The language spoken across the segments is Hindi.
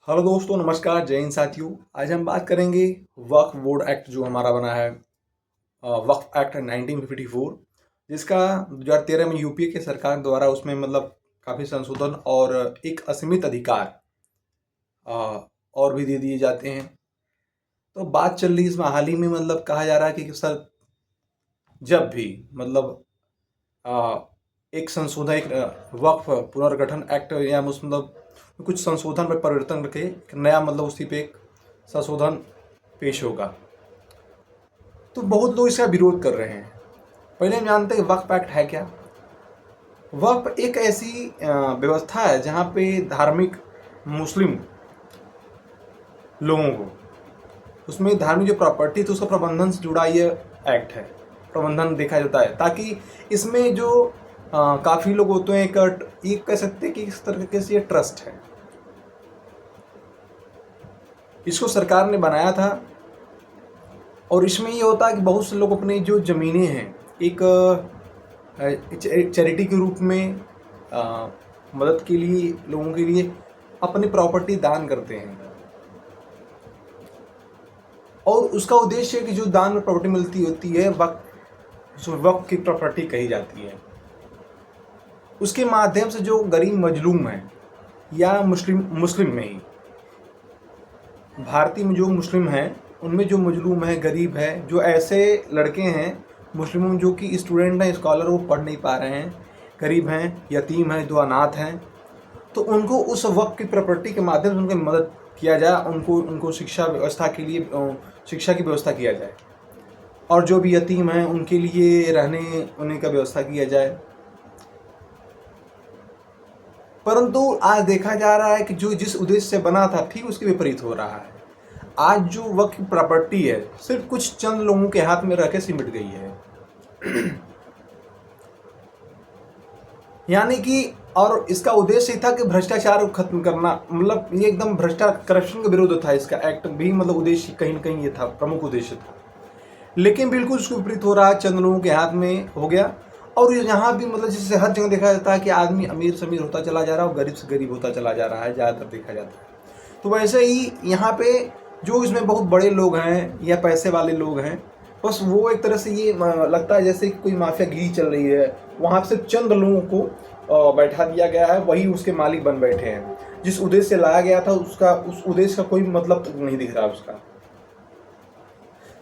हेलो दोस्तों, नमस्कार, जय हिंद साथियों। आज हम बात करेंगे वक्फ बोर्ड एक्ट जो हमारा बना है, वक्फ एक्ट 1954, जिसका 2013 में यूपीए के सरकार द्वारा उसमें काफ़ी संशोधन और एक असीमित अधिकार और भी दे दिए जाते हैं। तो बात चल रही इसमें हाल ही में कहा जा रहा है कि सर जब भी अ, एक संशोधन एक वक्फ पुनर्गठन एक्ट या कुछ संशोधन में परिवर्तन करके एक नया उसी पे एक संशोधन पेश होगा, तो बहुत लोग इसका विरोध कर रहे हैं। पहले हम जानते हैं वक्फ एक्ट है क्या। वक्फ एक ऐसी व्यवस्था है जहाँ पे धार्मिक मुस्लिम लोगों को उसमें धार्मिक जो प्रॉपर्टी थी उसका प्रबंधन से जुड़ा ये एक्ट है। प्रबंधन देखा जाता है ताकि इसमें जो काफ़ी लोग होते हैं, एक कह सकते हैं कि इस तरीके से ये ट्रस्ट है। इसको सरकार ने बनाया था और इसमें ये होता है कि बहुत से लोग अपने जो ज़मीनें हैं एक चैरिटी के रूप में मदद के लिए लोगों के लिए अपनी प्रॉपर्टी दान करते हैं, और उसका उद्देश्य है कि जो दान में प्रॉपर्टी मिलती होती है वक्फ की प्रॉपर्टी कही जाती है। उसके माध्यम से जो गरीब मजलूम है या मुस्लिम में ही भारतीय में जो मुस्लिम हैं उनमें जो मजलूम है, गरीब है, जो ऐसे लड़के हैं मुस्लिमों जो कि स्टूडेंट हैं, स्कॉलर, वो पढ़ नहीं पा रहे हैं, गरीब हैं, यतीम हैं, जो अनाथ हैं, तो उनको उस वक्त की प्रॉपर्टी के माध्यम से उनकी मदद किया जाए, उनको शिक्षा व्यवस्था के लिए शिक्षा की व्यवस्था किया जाए, और जो भी यतीम हैं उनके लिए रहने उन्हें का व्यवस्था किया जाए। परंतु आज देखा जा रहा है कि जो जिस उद्देश्य से बना था ठीक उसके विपरीत हो रहा है। आज जो वक्फ प्रॉपर्टी है सिर्फ कुछ चंद लोगों के हाथ में रह के सिमट गई है। यानी कि और इसका उद्देश्य ही था कि भ्रष्टाचार को खत्म करना, ये एकदम भ्रष्टाचार करप्शन का विरोध था। इसका एक्ट भी उद्देश्य कहीं ना कहीं ये था, प्रमुख उद्देश्य था, लेकिन बिल्कुल उसके विपरीत हो रहा है, चंद लोगों के हाथ में हो गया। और यहाँ भी जिससे हर जगह देखा जाता है कि आदमी अमीर से अमीर होता चला जा रहा है और गरीब से गरीब होता चला जा रहा है, ज़्यादातर देखा जाता है। तो वैसे ही यहाँ पे जो इसमें बहुत बड़े लोग हैं या पैसे वाले लोग हैं, बस वो एक तरह से ये लगता है जैसे कोई माफियागिरी चल रही है। वहाँ से चंद लोगों को बैठा दिया गया है, वही उसके मालिक बन बैठे हैं। जिस उद्देश्य से लाया गया था उस उद्देश्य का कोई मतलब नहीं दिख रहा उसका।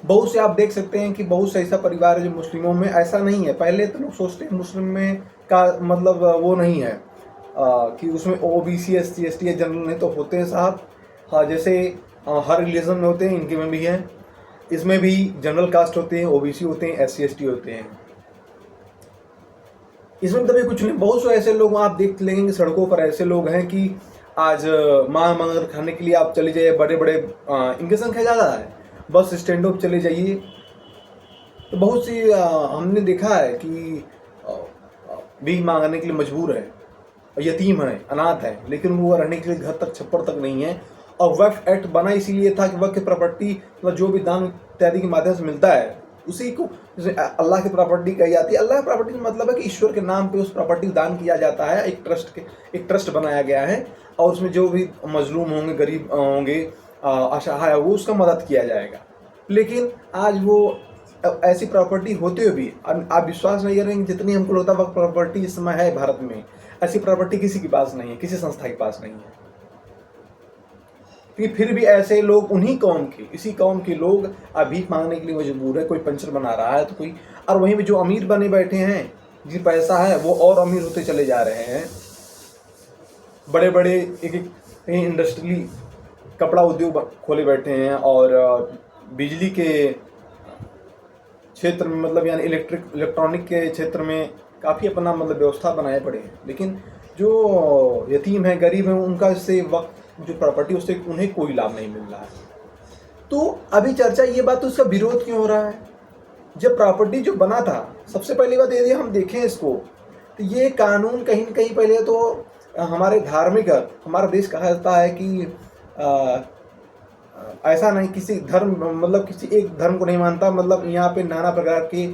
बहुत से आप देख सकते हैं कि बहुत से ऐसा परिवार है जो मुस्लिमों में ऐसा नहीं है। पहले तो लोग सोचते हैं मुस्लिम में का वो नहीं है कि उसमें ओबीसी SC ST या जनरल नहीं तो होते हैं साहब। हाँ, जैसे हर रिलीजन में होते हैं, इनके में भी हैं। इसमें भी जनरल कास्ट होते हैं, OBC होते हैं, SC ST होते हैं। इसमें तभी कुछ नहीं। बहुत से ऐसे लोग आप देख लेंगे सड़कों पर, ऐसे लोग हैं कि आज मांग मांग खाने के लिए आप चले जाइए, बड़े बड़े इनकी संख्या ज़्यादा है, बस स्टैंड अप चले जाइए तो बहुत सी हमने देखा है कि भीख मांगने के लिए मजबूर है, यतीम है, अनाथ है, लेकिन वो रहने के लिए घर तक, छप्पर तक नहीं है। और वक्फ एक्ट बना इसीलिए था कि वक्फ की प्रॉपर्टी जो भी दान इत्यादि के माध्यम से मिलता है उसी को अल्लाह की प्रॉपर्टी कही जाती है। अल्लाह की प्रॉपर्टी का मतलब है कि ईश्वर के नाम पे उस प्रॉपर्टी को दान किया जाता है। एक ट्रस्ट बनाया गया है और उसमें जो भी मजलूम होंगे, गरीब होंगे, असहाय, वो उसका मदद किया जाएगा। लेकिन आज वो ऐसी प्रॉपर्टी होते हुए भी आप विश्वास नहीं करेंगे, जितनी हमको लगता है वक्त प्रॉपर्टी इस समय है भारत में, ऐसी प्रॉपर्टी किसी के पास नहीं है, किसी संस्था के पास नहीं है। कि फिर भी ऐसे लोग इसी कौम के लोग भीख मांगने के लिए मजबूर है। कोई पंचर बना रहा है तो कोई, और वहीं में जो अमीर बने बैठे हैं, जिन पैसा है, वो और अमीर होते चले जा रहे हैं। बड़े बड़े एक इंडस्ट्री, कपड़ा उद्योग खोले बैठे हैं, और बिजली के क्षेत्र में यानी इलेक्ट्रॉनिक के क्षेत्र में काफ़ी अपना व्यवस्था बनाए पड़े हैं। लेकिन जो यतीम है, गरीब है, उनका इससे वक्त जो प्रॉपर्टी उससे उन्हें कोई लाभ नहीं मिल रहा है। तो अभी चर्चा ये बात, तो उसका विरोध क्यों हो रहा है? जब प्रॉपर्टी जो बना था, सबसे पहली बात यदि हम देखें इसको, तो ये कानून कहीं न कहीं पहले तो हमारे धार्मिक, हमारा देश कहा जाता है कि ऐसा नहीं किसी धर्म किसी एक धर्म को नहीं मानता। यहाँ पे नाना प्रकार के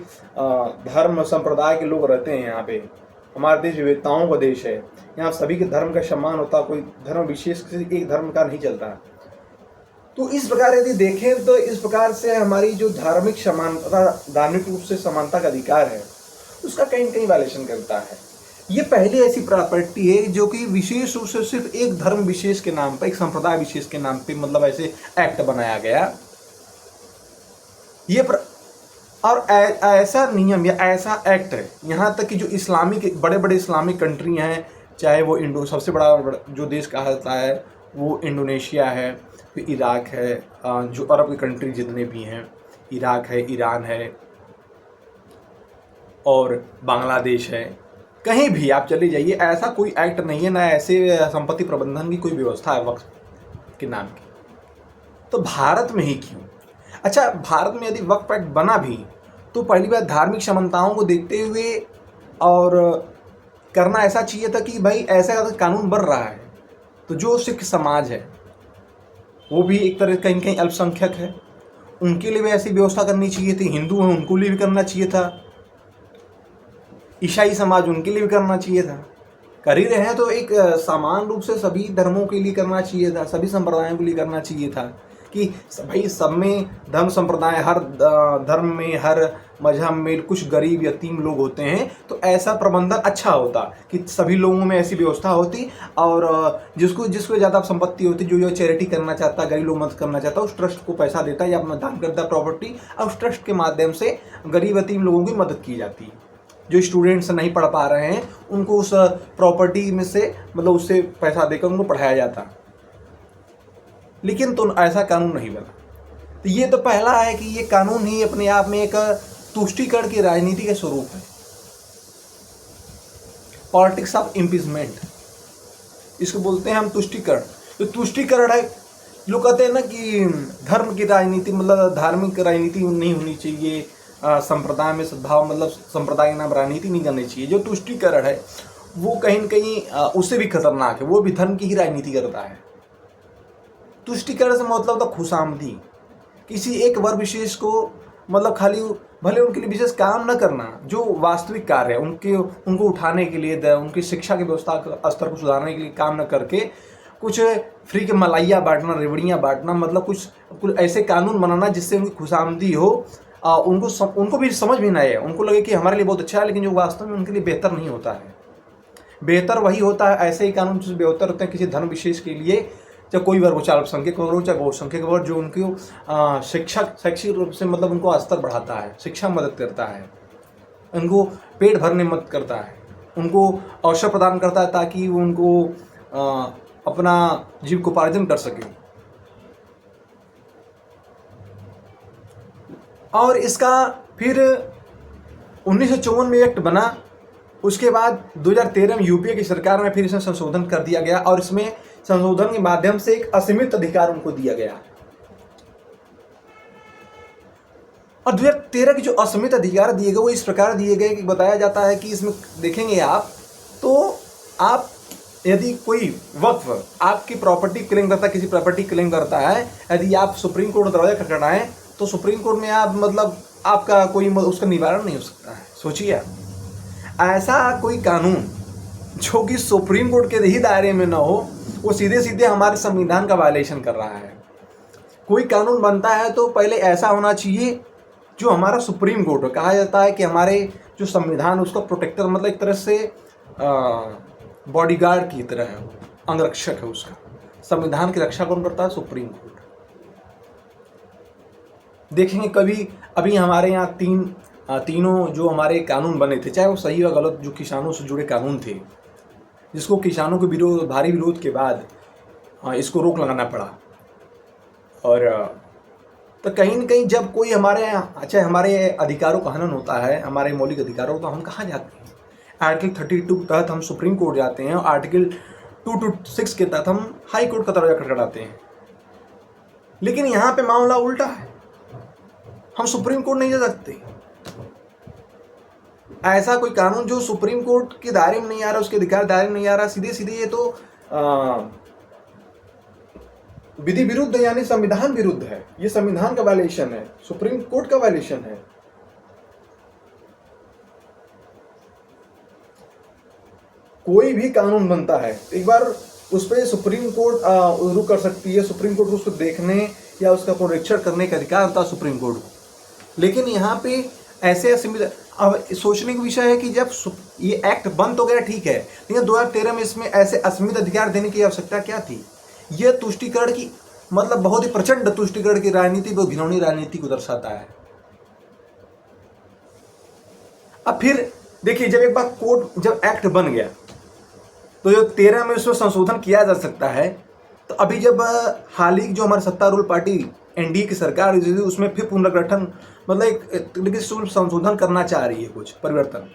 धर्म संप्रदाय के लोग रहते हैं यहाँ पे। हमारा देश विविधताओं का देश है, यहाँ सभी के धर्म का सम्मान होता, कोई धर्म विशेष किसी एक धर्म का नहीं चलता। तो इस प्रकार यदि देखें तो इस प्रकार से हमारी जो धार्मिक समानता, धार्मिक रूप से समानता का अधिकार है, उसका कहीं न कहीं वायलेशन करता है। ये पहली ऐसी प्रॉपर्टी है जो कि विशेष रूप से सिर्फ एक धर्म विशेष के नाम पर, एक संप्रदाय विशेष के नाम पे मतलब ऐसे एक्ट बनाया गया। ये और ऐसा नियम या ऐसा एक्ट है, यहाँ तक कि जो इस्लामिक बड़े बड़े इस्लामिक कंट्री हैं, चाहे वो सबसे बड़ा जो देश कहा जाता है वो इंडोनेशिया है, फिर इराक है, जो अरब की कंट्री जितने भी हैं, इराक है, ईरान है और बांग्लादेश है, कहीं भी आप चले जाइए ऐसा कोई एक्ट नहीं है, ना ऐसे संपत्ति प्रबंधन की कोई व्यवस्था है वक्फ के नाम की। तो भारत में ही क्यों? अच्छा, भारत में यदि वक्फ एक्ट बना भी तो पहली बात धार्मिक समानताओं को देखते हुए और करना ऐसा चाहिए था कि भाई ऐसा अगर कानून बन रहा है तो जो सिख समाज है वो भी एक तरह कहीं कहीं अल्पसंख्यक है, उनके लिए भी ऐसी व्यवस्था करनी चाहिए थी। हिंदू हैं उनको लिए भी करना चाहिए था, ईसाई समाज उनके लिए भी करना चाहिए था। कर ही रहे हैं तो एक समान रूप से सभी धर्मों के लिए करना चाहिए था, सभी संप्रदायों के लिए करना चाहिए था कि भाई सब में धर्म संप्रदाय, हर धर्म में, हर मजहब में कुछ गरीब यतीम लोग होते हैं, तो ऐसा प्रबंधन अच्छा होता कि सभी लोगों में ऐसी व्यवस्था होती और जिसको ज़्यादा संपत्ति होती, जो चैरिटी करना चाहता, गरीब लोग मदद करना चाहता, उस ट्रस्ट को पैसा देता या अपना दान करता प्रॉपर्टी, और उस ट्रस्ट के माध्यम से गरीब यतीम लोगों की मदद की जाती है। जो स्टूडेंट्स नहीं पढ़ पा रहे हैं उनको उस प्रॉपर्टी में से मतलब उससे पैसा देकर उनको पढ़ाया जाता। लेकिन तो ऐसा कानून नहीं बना। तो ये तो पहला है कि ये कानून ही अपने आप में एक तुष्टीकरण की राजनीति का स्वरूप है, पॉलिटिक्स ऑफ इम्पीचमेंट, इसको बोलते हैं हम तुष्टीकरण। तो तुष्टीकरण है, लोग कहते हैं ना कि धर्म की राजनीति मतलब धार्मिक राजनीति नहीं होनी चाहिए, संप्रदाय में सद्भाव मतलब संप्रदाय के नाम राजनीति नहीं करनी चाहिए। जो तुष्टीकरण है वो कहीं न कहीं उससे भी खतरनाक है, वो भी धर्म की ही राजनीति करता है। तुष्टीकरण से मतलब होता खुशामदी, किसी एक वर्ग विशेष को मतलब खाली भले उनके लिए विशेष काम न करना, जो वास्तविक कार्य है उनको उठाने के लिए, उनकी शिक्षा की व्यवस्था स्तर को सुधारने के लिए काम न करके कुछ फ्री के मलाइयाँ बांटना, रेवड़ियाँ बांटना, मतलब कुछ ऐसे कानून बनाना जिससे उनकी खुशामदी हो, उनको भी समझ भी ना आए, उनको लगे कि हमारे लिए बहुत अच्छा है, लेकिन जो वास्तव में उनके लिए बेहतर नहीं होता है। बेहतर वही होता है, ऐसे ही कानून जो बेहतर होते हैं किसी धर्म विशेष के लिए, चाहे कोई वर्ग हो, चाहे अल्पसंख्यक वर्ग हो, चाहे बहुसंख्यक वर्ग, जो उनको शैक्षिक रूप से मतलब उनको स्तर बढ़ाता है, शिक्षा मदद करता है, उनको पेट भरने मदद करता है, उनको अवसर प्रदान करता है ताकि वो उनको अपना जीविकोपार्जन कर सके। और इसका फिर 1954 में एक्ट बना, उसके बाद 2013 में यूपीए की सरकार में फिर इसमें संशोधन कर दिया गया और इसमें संशोधन के माध्यम से एक असीमित अधिकार उनको दिया गया। और 2013 के जो असीमित अधिकार दिए गए वो इस प्रकार दिए गए कि बताया जाता है कि इसमें देखेंगे आप तो आप यदि कोई वक्फ आपकी प्रॉपर्टी क्लेम करता है, किसी प्रॉपर्टी क्लेम करता है, यदि आप सुप्रीम कोर्ट में दरवाजा खटखटाएं तो सुप्रीम कोर्ट में आप मतलब आपका कोई उसका निवारण नहीं हो सकता है। सोचिए ऐसा कोई कानून जो कि सुप्रीम कोर्ट के ही दायरे में ना हो, वो सीधे सीधे हमारे संविधान का वायलेशन कर रहा है। कोई कानून बनता है तो पहले ऐसा होना चाहिए जो हमारा सुप्रीम कोर्ट हो, कहा जाता है कि हमारे जो संविधान उसका प्रोटेक्टर मतलब एक तरह से बॉडीगार्ड की तरह है, अंगरक्षक है उसका। संविधान की रक्षा कौन करता है? Supreme court. देखेंगे कभी अभी हमारे यहाँ तीनों जो हमारे कानून बने थे, चाहे वो सही या गलत, जो किसानों से जुड़े कानून थे, जिसको किसानों के भारी विरोध के बाद इसको रोक लगाना पड़ा। और तो कहीं न कहीं जब कोई हमारे अधिकारों का हनन होता है, हमारे मौलिक अधिकारों, तो हम कहाँ जाते हैं? आर्टिकल 32 के तहत हम सुप्रीम कोर्ट जाते हैं और आर्टिकल 226 के तहत हम हाई कोर्ट का दरवाजा खटखटाते हैं। लेकिन यहाँ पे मामला उल्टा है, हम सुप्रीम कोर्ट नहीं जा सकते। ऐसा कोई कानून जो सुप्रीम कोर्ट के दायरे में नहीं आ रहा, उसके अधिकार दायरे में नहीं आ रहा, सीधे सीधे ये तो विधि विरुद्ध यानी संविधान विरुद्ध है। ये संविधान का वायलेशन है, सुप्रीम कोर्ट का वायलेशन है। कोई भी कानून बनता है तो एक बार उस पर सुप्रीम कोर्ट रुक कर सकती है, सुप्रीम कोर्ट उसको देखने या उसका पुनरीक्षण करने का अधिकार होता है सुप्रीम कोर्ट को। लेकिन यहाँ पे ऐसे असीमित, अब सोचने का विषय है कि जब ये एक्ट बन तो गया ठीक है, लेकिन 2013 में इसमें ऐसे असीमित अधिकार देने की आवश्यकता क्या थी? यह तुष्टीकरण की मतलब बहुत ही प्रचंड तुष्टीकरण की राजनीति, बहुत घिनौनी राजनीति को दर्शाता है। अब फिर देखिए, जब एक बार कोर्ट जब एक्ट बन गया तो जो 13 में उसमें संशोधन किया जा सकता है, तो अभी जब हाल ही जो हमारी सत्तारूढ़ पार्टी एनडीए की सरकार है उसमें फिर पुनर्गठन मतलब एक तरीके से संशोधन करना चाह रही है, कुछ परिवर्तन,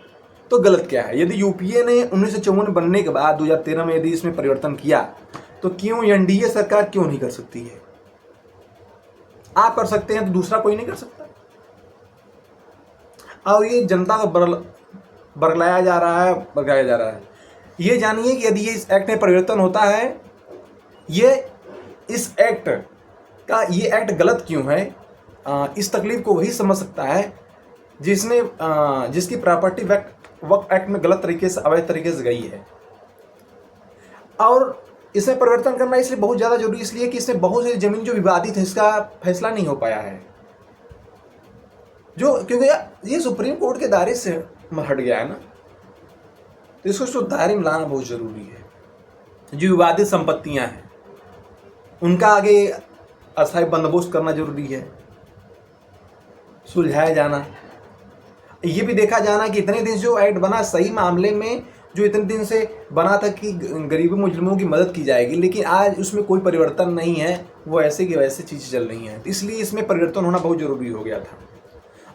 तो गलत क्या है? यदि यूपीए ने 1954 बनने के बाद 2013 में यदि इसमें परिवर्तन किया तो क्यों एनडीए सरकार क्यों नहीं कर सकती है? आप कर सकते हैं तो दूसरा कोई नहीं कर सकता। और ये जनता को बरगलाया जा रहा है। ये जानिए कि यदि ये इस एक्ट में परिवर्तन होता है, इस एक्ट का ये एक्ट गलत क्यों है, इस तकलीफ को वही समझ सकता है जिसकी प्रॉपर्टी वक्फ एक्ट में गलत तरीके से, अवैध तरीके से गई है। और इसमें परिवर्तन करना इसलिए बहुत ज़्यादा जरूरी, इसलिए कि इसमें बहुत सी जमीन जो विवादित है इसका फैसला नहीं हो पाया है, क्योंकि ये सुप्रीम कोर्ट के दायरे से हट गया है ना, तो इसको दायरे में लाना बहुत जरूरी है। जो विवादित संपत्तियां हैं उनका आगे अस्थायी बंदोबस्त करना जरूरी है, सुलझाया जाना। ये भी देखा जाना कि इतने दिन जो एक्ट बना सही मामले में, जो इतने दिन से बना था कि गरीबी मुजरिमों की मदद की जाएगी, लेकिन आज उसमें कोई परिवर्तन नहीं है, वो ऐसे की वैसे चीज़ें चल रही हैं। इसलिए इसमें परिवर्तन होना बहुत जरूरी हो गया था।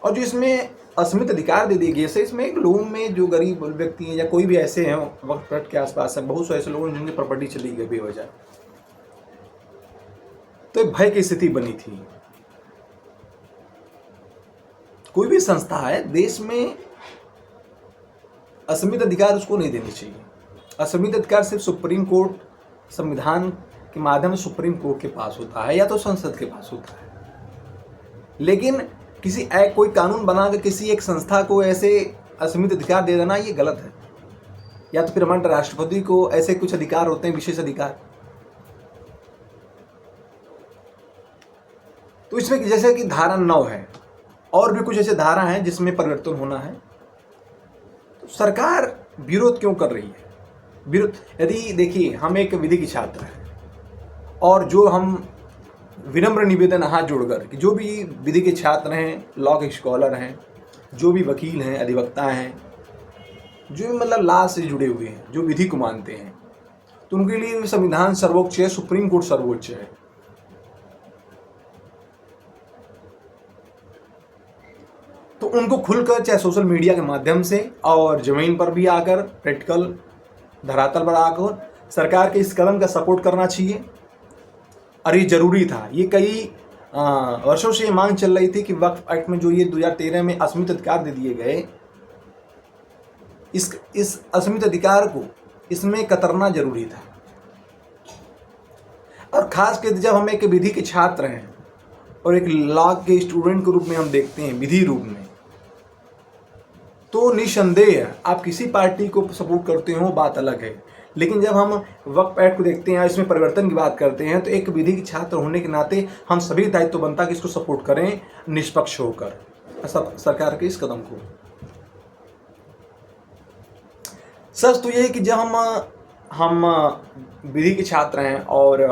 और जो इसमें असीमित अधिकार दे दिए गए, जैसे इसमें लोगों में जो गरीब व्यक्ति हैं या कोई भी ऐसे हैं वक्त के आसपास है, बहुत से ऐसे लोगों जिनकी प्रॉपर्टी चली गई बेवजह, तो एक भय की स्थिति बनी थी। कोई भी संस्था है देश में, असीमित अधिकार उसको नहीं देने चाहिए। असीमित अधिकार सिर्फ सुप्रीम कोर्ट संविधान के माध्यम से सुप्रीम कोर्ट के पास होता है या तो संसद के पास होता है। लेकिन कोई कानून बनाकर किसी एक संस्था को ऐसे असीमित अधिकार दे देना ये गलत है। या तो फिर हमारे राष्ट्रपति को ऐसे कुछ अधिकार होते हैं, विशेष अधिकार। तो इसमें जैसे कि धारा 9 है और भी कुछ ऐसे धारा हैं जिसमें परिवर्तन होना है, तो सरकार विरोध क्यों कर रही है? विरोध, यदि देखिए हम एक विधि के छात्र हैं और जो हम विनम्र निवेदन हाथ जोड़कर कि जो भी विधि के छात्र हैं, लॉ के स्कॉलर हैं, जो भी वकील हैं, अधिवक्ता हैं, जो भी मतलब लॉ से जुड़े हुए हैं, जो विधि को मानते हैं, तो उनके लिए संविधान सर्वोच्च है, सुप्रीम कोर्ट सर्वोच्च है। तो उनको खुलकर चाहे सोशल मीडिया के माध्यम से और जमीन पर भी आकर, प्रैक्टिकल धरातल पर आकर सरकार के इस कदम का सपोर्ट करना चाहिए। और ये जरूरी था। ये कई वर्षों से ये मांग चल रही थी कि वक्फ एक्ट में जो ये 2013 में असीमित अधिकार दे दिए गए, इस असीमित अधिकार को इसमें कतरना जरूरी था। और खास कर जब हम एक विधि के छात्र हैं और एक लॉ के स्टूडेंट के रूप में हम देखते हैं विधि रूप में, तो निसंदेह आप किसी पार्टी को सपोर्ट करते हो बात अलग है, लेकिन जब हम वक्फ एक्ट को देखते हैं, इसमें परिवर्तन की बात करते हैं, तो एक विधि के छात्र होने के नाते हम सभी दायित्व बनता कि इसको सपोर्ट करें निष्पक्ष होकर सरकार के इस कदम को। सच तो ये है कि जब हम विधि के छात्र हैं और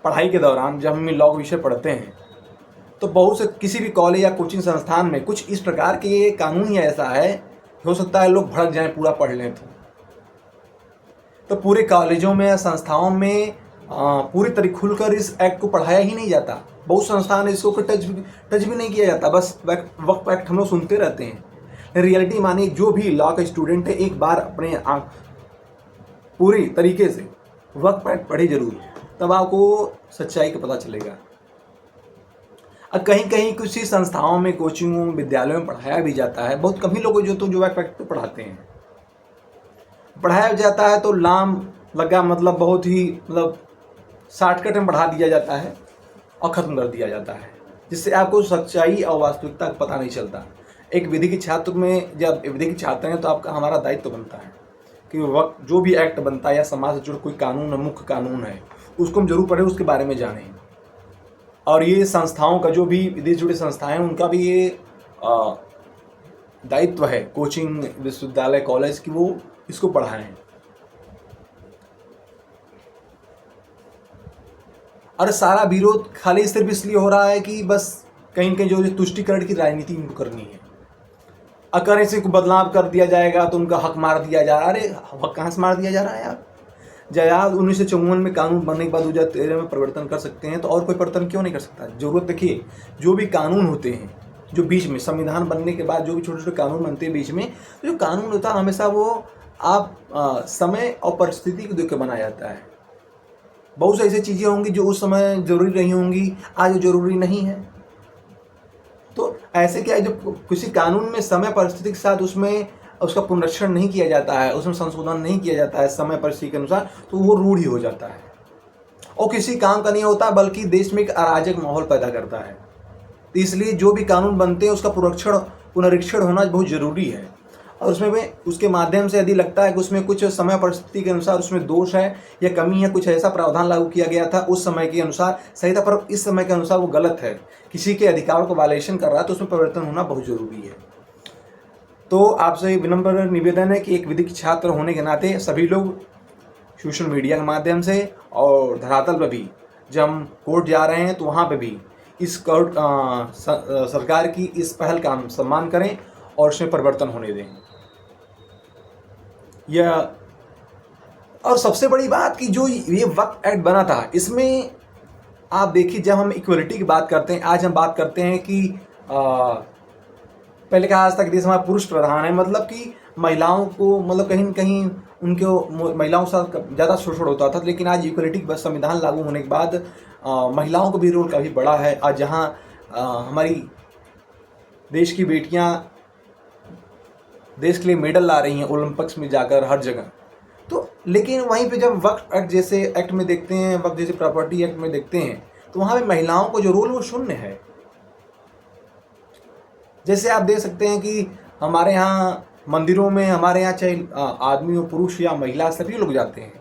पढ़ाई के दौरान जब हम लॉ विषय पढ़ते हैं, तो बहुत से किसी भी कॉलेज या कोचिंग संस्थान में कुछ इस प्रकार के ये कानून ही ऐसा है, हो सकता है लोग भड़क जाएं पूरा पढ़ लें तो पूरे कॉलेजों में या संस्थाओं में पूरी तरीके खुलकर इस एक्ट को पढ़ाया ही नहीं जाता। बहुत संस्थान इसको टच भी नहीं किया जाता, बस वक्फ एक्ट हम लोग सुनते रहते हैं। रियलिटी मानिए, जो भी लॉ का स्टूडेंट है एक बार अपने पूरी तरीके से वक्फ एक्ट पढ़े जरूर, तब आपको सच्चाई का पता चलेगा। अब कहीं कहीं कुछ ही संस्थाओं में, कोचिंगों में, विद्यालयों में पढ़ाया भी जाता है। बहुत कम ही लोग जो वक्फ एक्ट को पढ़ाते हैं, पढ़ाया जाता है तो लाम लगा मतलब बहुत ही शॉर्टकट में पढ़ा दिया जाता है और ख़त्म कर दिया जाता है, जिससे आपको सच्चाई और वास्तविकता का पता नहीं चलता। एक विधि के छात्र में जब विधि के छात्र हैं तो आपका हमारा दायित्व बनता है कि वक्त जो भी एक्ट बनता है या समाज से जुड़ा कोई कानून है, मुख्य कानून है, उसको हम जरूर पढ़ें, उसके बारे में जानें। और ये संस्थाओं का जो भी विदेश जुड़े संस्थाएं हैं उनका भी ये दायित्व है, कोचिंग विश्वविद्यालय कॉलेज की, वो इसको पढ़ाएं। और सारा विरोध खाली सिर्फ इसलिए हो रहा है कि बस कहीं न कहीं जो तुष्टीकरण की राजनीति इनको करनी है। अगर इसे को बदलाव कर दिया जाएगा तो उनका हक मार दिया जा रहा है। अरे हक कहाँ से मार दिया जा रहा है यार? जयाद 1954 में कानून बनने के बाद 2013 में परिवर्तन कर सकते हैं, तो और कोई परिवर्तन क्यों नहीं कर सकता? जरूरत देखिए, जो भी कानून होते हैं, जो बीच में संविधान बनने के बाद जो भी छोटे छोटे कानून बनते हैं बीच में, तो जो कानून होता है हमेशा वो आप समय और परिस्थिति को देख के बनाया जाता है। बहुत सी ऐसी चीज़ें होंगी जो उस समय जरूरी नहीं होंगी, आज जरूरी नहीं है। तो ऐसे क्या है, जो किसी कानून में समय परिस्थिति के साथ उसमें उसका पुनरीक्षण नहीं किया जाता है, उसमें संशोधन नहीं किया जाता है समय परिस्थिति के अनुसार, तो वो रूढ़ ही हो जाता है और किसी काम का नहीं होता, बल्कि देश में एक अराजक माहौल पैदा करता है। तो इसलिए जो भी कानून बनते हैं उसका पुनरीक्षण होना बहुत ज़रूरी है। और उसमें उसके माध्यम से यदि लगता है कि उसमें कुछ समय परिस्थिति के अनुसार उसमें दोष है या कमी है, कुछ ऐसा प्रावधान लागू किया गया था उस समय के अनुसार सही था, पर इस समय के अनुसार वो गलत है, किसी के अधिकारों को वायलेशन कर रहा है, तो उसमें परिवर्तन होना बहुत ज़रूरी है। तो आपसे विनम्र निवेदन है कि एक विधिक छात्र होने के नाते सभी लोग सोशल मीडिया के माध्यम से और धरातल पर भी जब हम कोर्ट जा रहे हैं तो वहाँ पे भी इस कोर्ट सरकार की इस पहल का हम सम्मान करें और उसमें परिवर्तन होने दें। यह और सबसे बड़ी बात कि जो ये वक्फ एक्ट बना था, इसमें आप देखिए जब हम इक्वलिटी की बात करते हैं, आज हम बात करते हैं कि पहले कहा आज तक देश हमारा पुरुष प्रधान है, मतलब कि महिलाओं को मतलब कहीं न कहीं उनके महिलाओं के साथ ज़्यादा शोषण होता था, लेकिन आज इक्वलिटी का संविधान लागू होने के बाद महिलाओं का भी रोल काफ़ी बड़ा है। आज जहाँ हमारी देश की बेटियाँ देश के लिए मेडल ला रही हैं ओलंपिक्स में जाकर हर जगह, तो लेकिन वहीं पे जब वक्फ एक्ट जैसे एक्ट में देखते हैं, वक्फ जैसे प्रॉपर्टी एक्ट में देखते हैं, तो वहाँ पे महिलाओं को जो रोल वो शून्य है। जैसे आप देख सकते हैं कि हमारे यहाँ मंदिरों में, हमारे यहाँ चाहे आदमी हो, पुरुष या महिला, सभी लोग जाते हैं,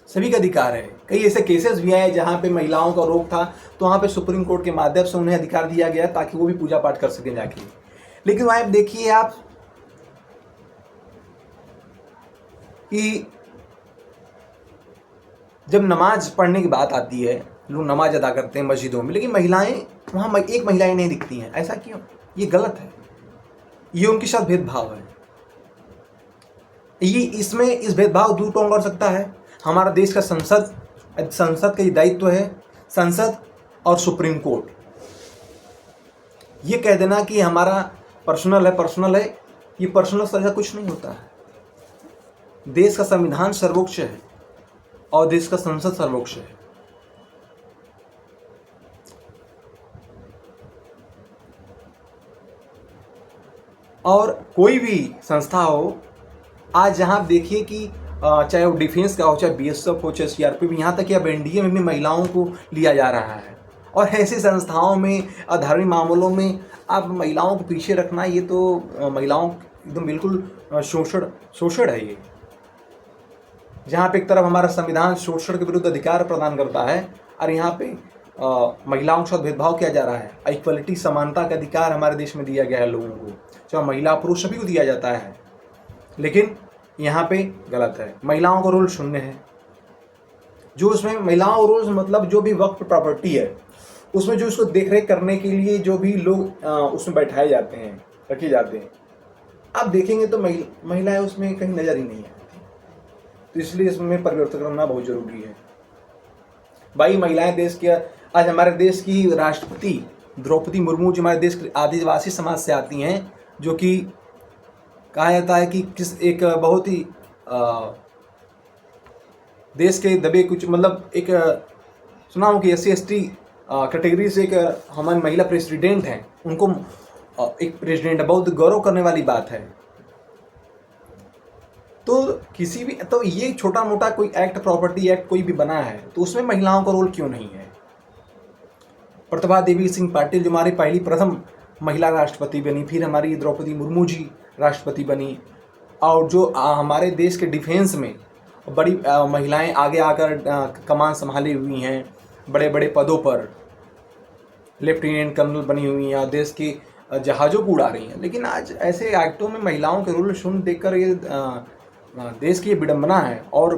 सभी का अधिकार है। कई ऐसे केसेस भी आए जहाँ पे महिलाओं का रोक था, तो वहाँ पे सुप्रीम कोर्ट के माध्यम से उन्हें अधिकार दिया गया ताकि वो भी पूजा पाठ कर सकें जाके। लेकिन वहाँ देखिए आप कि जब नमाज पढ़ने की बात आती है, लोग नमाज अदा करते हैं मस्जिदों में, लेकिन महिलाएं वहाँ एक महिलाएं नहीं दिखती हैं। ऐसा क्यों? ये गलत है, ये उनके साथ भेदभाव है। ये इसमें इस भेदभाव दूर कौन कर सकता है? हमारा देश का संसद का ये दायित्व है, संसद और सुप्रीम कोर्ट। ये कह देना कि हमारा पर्सनल है, ये पर्सनल से ऐसा कुछ नहीं होता है। देश का संविधान सर्वोच्च है और देश का संसद सर्वोच्च है। और कोई भी संस्था हो, आज जहाँ देखिए कि चाहे वो डिफेंस का हो, चाहे बीएसएफ हो, चाहे सीआरपीएफ, यहाँ तक कि अब एनडीए में भी महिलाओं को लिया जा रहा है। और ऐसी संस्थाओं में, धार्मिक मामलों में आप महिलाओं को पीछे रखना, ये तो महिलाओं एकदम बिल्कुल शोषण है। ये जहाँ पे एक तरफ हमारा संविधान शोषण के विरुद्ध अधिकार प्रदान करता है और यहाँ पे महिलाओं के साथ भेदभाव किया जा रहा है। इक्वलिटी, समानता का अधिकार हमारे देश में दिया गया है लोगों को, चाहे महिला पुरुष सभी को दिया जाता है, लेकिन यहाँ पे गलत है। महिलाओं का रोल शून्य है। जो उसमें महिलाओं का रोल मतलब जो भी वक्फ प्रॉपर्टी है उसमें जो उसको देखरेख करने के लिए जो भी लोग उसमें बैठाए जाते हैं, रखे जाते हैं, आप देखेंगे तो महिलाएं उसमें कहीं नजर ही नहीं आती। तो इसलिए इसमें परिवर्तन करना बहुत जरूरी है भाई। महिलाएं देश के, आज हमारे देश की राष्ट्रपति द्रौपदी मुर्मू जो हमारे देश के आदिवासी समाज से आती हैं, जो कि कहा जाता है कि किस एक बहुत ही देश के दबे कुछ मतलब एक सुना हो कि SC/ST कैटेगरी से एक हमारी महिला प्रेसिडेंट हैं, उनको एक प्रेसिडेंट है, बहुत गौरव करने वाली बात है। तो किसी भी, तो ये छोटा मोटा कोई एक्ट, प्रॉपर्टी एक्ट कोई भी बना है तो उसमें महिलाओं का रोल क्यों नहीं है? प्रतिभा देवी सिंह पाटिल जो हमारी प्रथम महिला राष्ट्रपति बनी, फिर हमारी द्रौपदी मुर्मू जी राष्ट्रपति बनी, और जो हमारे देश के डिफेंस में बड़ी महिलाएं आगे आकर कमान संभाली हुई हैं, बड़े बड़े पदों पर लेफ्टिनेंट कर्नल बनी हुई हैं और देश की जहाज़ों को उड़ा रही हैं। लेकिन आज ऐसे एक्टों में महिलाओं के रोल शून्य देखकर ये देश की विडंबना है। और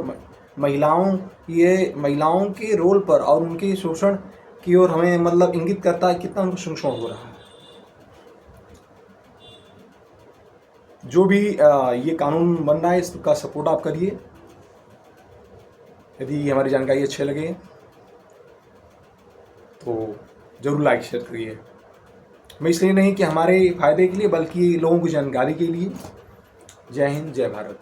महिलाओं के रोल पर और उनके शोषण की ओर हमें मतलब इंगित करता है कितना उनको शोषण हो रहा है। जो भी ये कानून बन रहा है इसका सपोर्ट आप करिए। यदि हमारी जानकारी अच्छे लगे तो ज़रूर लाइक शेयर करिए। मैं इसलिए नहीं कि हमारे फ़ायदे के लिए बल्कि लोगों की जानकारी के लिए। जय हिंद, जय भारत।